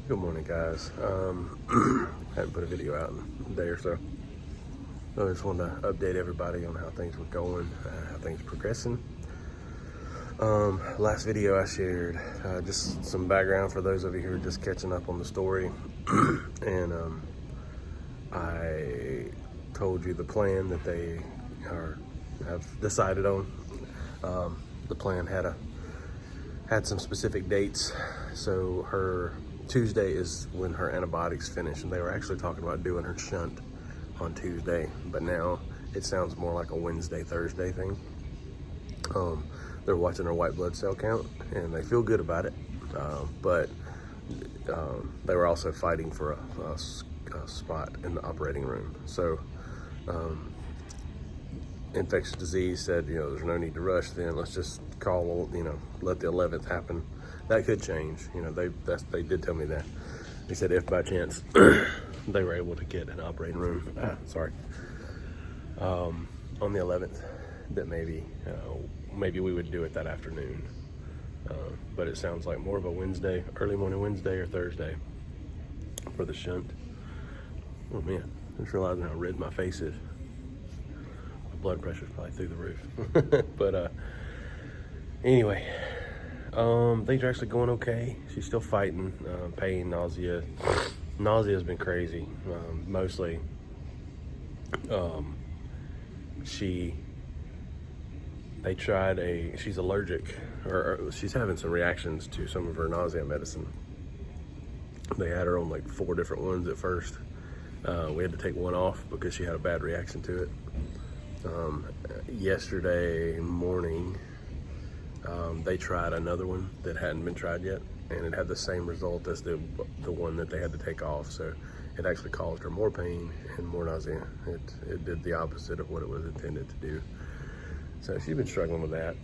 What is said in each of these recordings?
Good morning, guys. Haven't put a video out in a day or so. So I just wanted to update everybody on how things were going, how things are progressing. Last video I shared just some background for those of you who are just catching up on the story. And I told you the plan that they have decided on. The plan had some specific dates. So her Tuesday is when her antibiotics finish, and they were actually talking about doing her shunt on Tuesday, but now it sounds more like a Wednesday, Thursday thing. They're watching her white blood cell count, and they feel good about it, but they were also fighting for a spot in the operating room. So infectious disease said, there's no need to rush then. Let's just call, let the 11th happen. That could change. They did tell me that. They said if by chance they were able to get an operating room, on the 11th, that maybe we would do it that afternoon. But it sounds like more of a Wednesday, early morning Wednesday or Thursday for the shunt. Oh man, I just realizing how red my face is. Blood pressure's probably through the roof. But anyway, things are actually going okay. She's still fighting pain, nausea. Nausea has been crazy. Mostly she's allergic, or she's having some reactions to some of her nausea medicine. They had her on like 4 different ones at first. We had to take one off because she had a bad reaction to it. Yesterday morning, they tried another one that hadn't been tried yet, and it had the same result as the one that they had to take off. So it actually caused her more pain and more nausea. It did the opposite of what it was intended to do. So she's been struggling with that.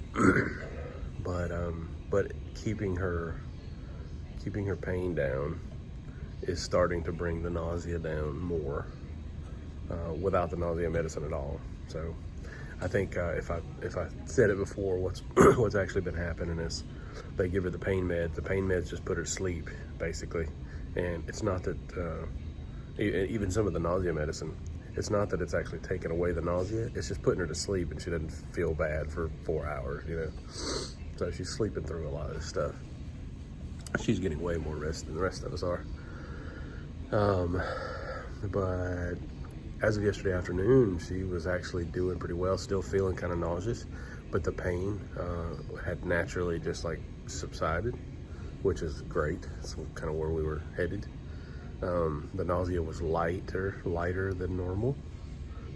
But keeping her pain down is starting to bring the nausea down more, without the nausea medicine at all. So I think if I said it before, what's actually been happening is they give her the pain meds. The pain meds just put her to sleep, basically. And it's not that, even some of the nausea medicine, it's not that it's actually taking away the nausea. It's just putting her to sleep, and she doesn't feel bad for 4 hours, So she's sleeping through a lot of this stuff. She's getting way more rest than the rest of us are. But as of yesterday afternoon, she was actually doing pretty well, still feeling kind of nauseous, but the pain had naturally just like subsided, which is great. It's kind of where we were headed. The nausea was lighter than normal,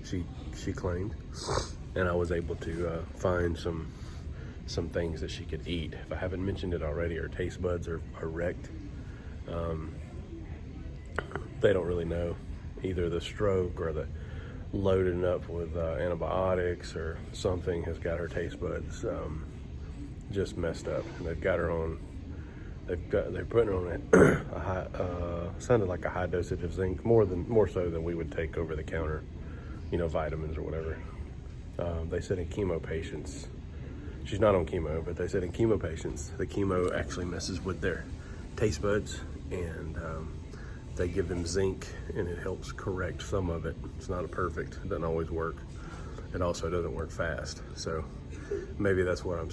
she claimed, and I was able to find some things that she could eat. If I haven't mentioned it already, her taste buds are wrecked. They don't really know. Either the stroke or the loading up with antibiotics or something has got her taste buds just messed up. And they've got her on. They're putting her on a high, sounded like a high dosage of zinc, more so than we would take over the counter, vitamins or whatever. They said in chemo patients, she's not on chemo, but they said in chemo patients, the chemo actually messes with their taste buds, and they give them zinc, and it helps correct some of it. It's not perfect. It doesn't always work. It also doesn't work fast. So maybe that's what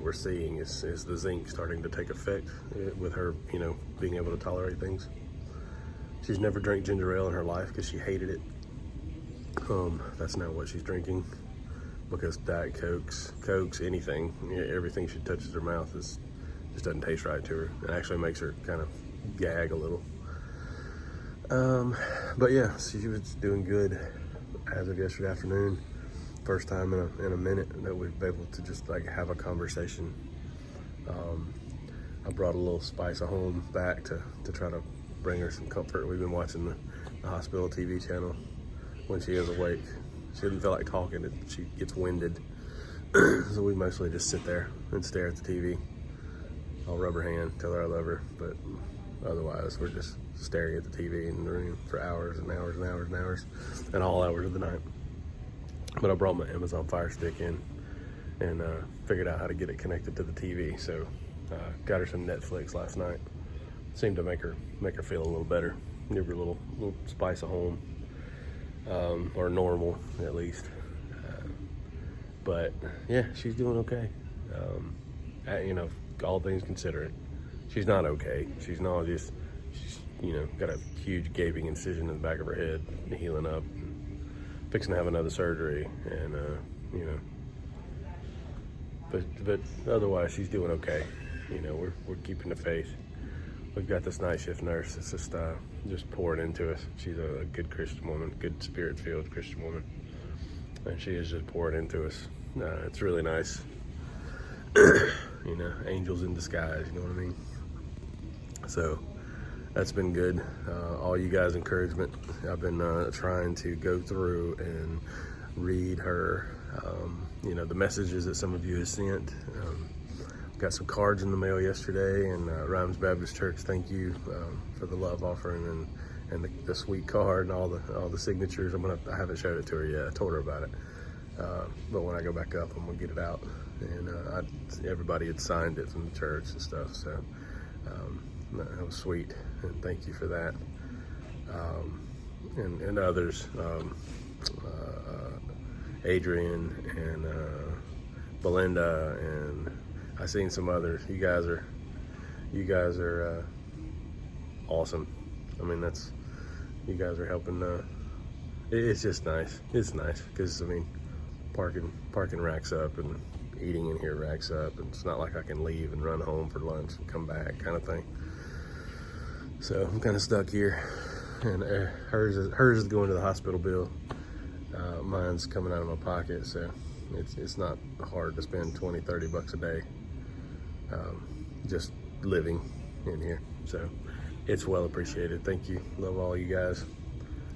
we're seeing is the zinc starting to take effect with her, being able to tolerate things. She's never drank ginger ale in her life because she hated it. That's now what she's drinking, because Diet Cokes, anything, everything she touches her mouth just doesn't taste right to her. It actually makes her kind of gag a little. But yeah, she was doing good as of yesterday afternoon. First time in a minute that we've been able to just like have a conversation. I brought a little spice of home back to try to bring her some comfort. We've been watching the hospital TV channel when she is awake. She doesn't feel like talking, she gets winded. So we mostly just sit there and stare at the TV. I'll rub her hand, tell her I love her, but otherwise we're just staring at the TV in the room for hours and hours and hours and hours, and all hours of the night. But I brought my Amazon Fire Stick in and figured out how to get it connected to the TV. So got her some Netflix last night, seemed to make her feel a little better, give her a little spice of home, or normal at least. But yeah, she's doing okay. All things considered, she's not okay. She's got a huge gaping incision in the back of her head, healing up, fixing to have another surgery, and but otherwise she's doing okay. We're keeping the faith. We've got this night shift nurse that's just pouring into us. She's a good Christian woman, good spirit-filled Christian woman, and she is just pouring into us. It's really nice. Angels in disguise, you know what I mean? So that's been good. All you guys' encouragement. I've been trying to go through and read her, the messages that some of you have sent. Got some cards in the mail yesterday, and Rhymes Baptist Church, thank you for the love offering and the sweet card and all the signatures. I haven't showed it to her yet. I told her about it, but when I go back up, I'm gonna get it out. And everybody had signed it from the church and stuff, so that was sweet, and thank you for that. And others, Adrian and Belinda, and I seen some others. You guys are awesome. I mean, you guys are helping. It's just nice. It's nice because parking racks up, and eating in here racks up, and it's not like I can leave and run home for lunch and come back kind of thing. So I'm kind of stuck here, and hers is going to the hospital bill. Mine's coming out of my pocket, so it's not hard to spend $20-30 a day just living in here. So it's well appreciated. Thank you. Love all you guys.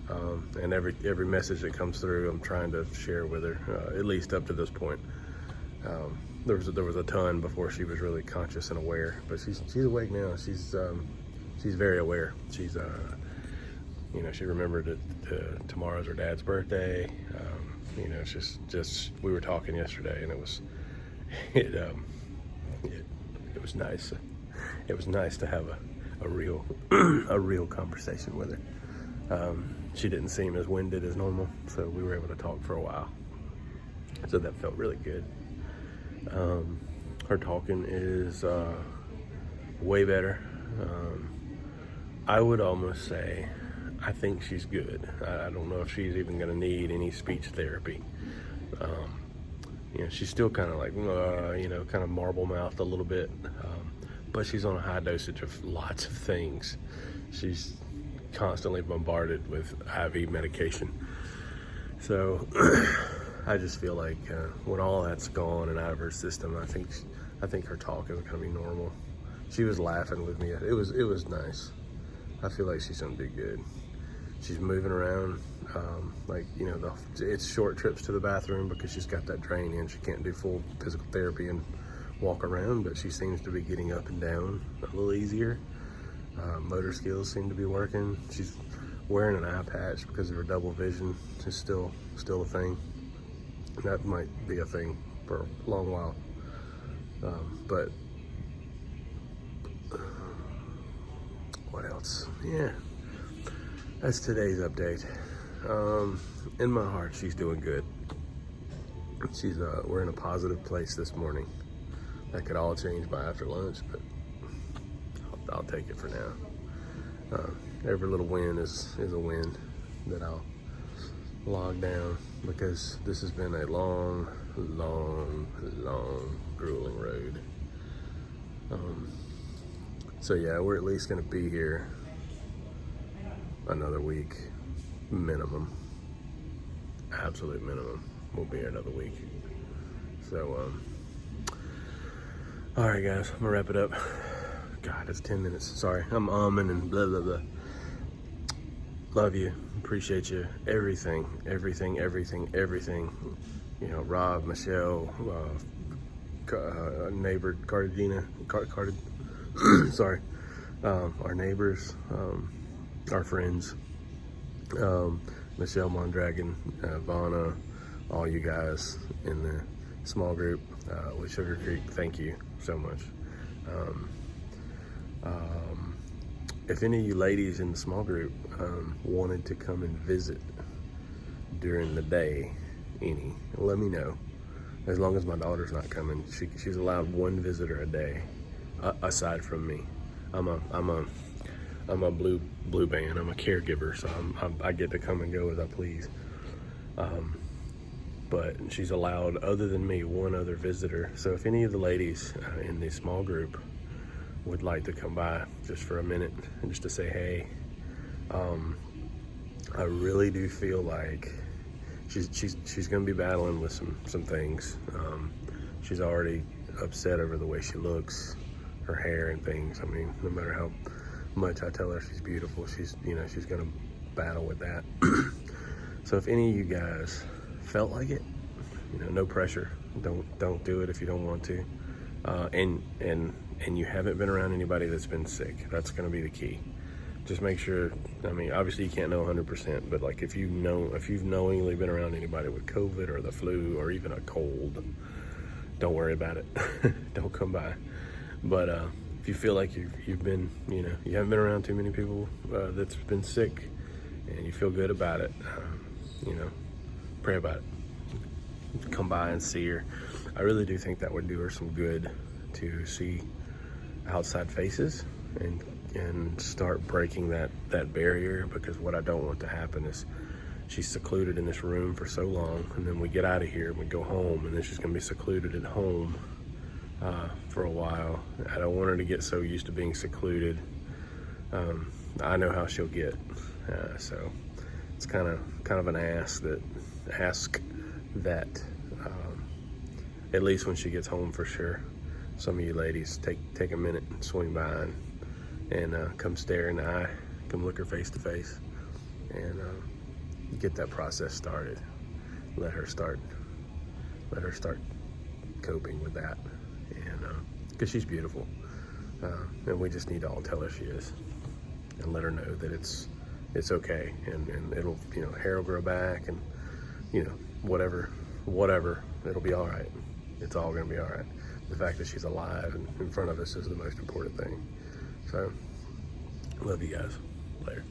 And every message that comes through, I'm trying to share with her, at least up to this point. There was a ton before she was really conscious and aware, but she's awake now. She's very aware. She's she remembered that tomorrow's her dad's birthday. It's just we were talking yesterday, and it was nice. It was nice to have a real conversation with her. She didn't seem as winded as normal, so we were able to talk for a while. So that felt really good. Her talking is way better. I would almost say I think she's good. I don't know if she's even going to need any speech therapy. She's still kind of like, kind of marble-mouthed a little bit, but she's on a high dosage of lots of things. She's constantly bombarded with IV medication. So I just feel like when all that's gone and out of her system, I think her talk is going to be normal. She was laughing with me. It was nice. I feel like she's going to do good. She's moving around, it's short trips to the bathroom because she's got that drain in. She can't do full physical therapy and walk around, but she seems to be getting up and down a little easier. Motor skills seem to be working. She's wearing an eye patch because of her double vision. It's still a thing. That might be a thing for a long while. But what else? Yeah. That's today's update. In my heart, she's doing good. We're in a positive place this morning. That could all change by after lunch, but I'll take it for now. Every little win is a win that I'll log down, because this has been a long, grueling road. So yeah, we're at least gonna be here another week, minimum. Absolute minimum. We'll be here another week. So, all right, guys, I'm gonna wrap it up. God, it's 10 minutes. Sorry, I'm umming and blah, blah, blah. Love you. Appreciate you. Everything. Rob, Michelle, neighbor, sorry, our neighbors, our friends, Michelle Mondragon, Vonna, all you guys in the small group with Sugar Creek, thank you so much. if any of you ladies in the small group wanted to come and visit during the day, let me know. As long as my daughter's not coming, she's allowed one visitor a day, aside from me. I'm a blue band. I'm a caregiver, so I get to come and go as I please. But she's allowed, other than me, one other visitor. So if any of the ladies in the small group would like to come by just for a minute and just to say hey, I really do feel like she's going to be battling with some things. She's already upset over the way she looks, her hair and things. I mean, no matter how much I tell her she's beautiful, she's going to battle with that. So if any of you guys felt like it, no pressure. Don't do it if you don't want to. And you haven't been around anybody that's been sick. That's going to be the key. Just make sure. I mean, obviously you can't know 100%, but like if you've knowingly been around anybody with COVID or the flu or even a cold, don't worry about it. Don't come by. But if you feel like you've been, you haven't been around too many people that's been sick, and you feel good about it, pray about it. Come by and see her. I really do think that would do her some good to see outside faces and start breaking that barrier, because what I don't want to happen is she's secluded in this room for so long, and then we get out of here and we go home, and then she's going to be secluded at home for a while. I don't want her to get so used to being secluded. I know how she'll get, so it's kind of an ask that at least when she gets home, for sure, some of you ladies take a minute and swing by and come stare in the eye, come look her face to face, and get that process started. Let her start coping with that, and because she's beautiful, and we just need to all tell her she is, and let her know that it's okay, and it'll, hair will grow back, and whatever, it'll be all right. It's all gonna be all right. The fact that she's alive and in front of us is the most important thing. So, love you guys. Later.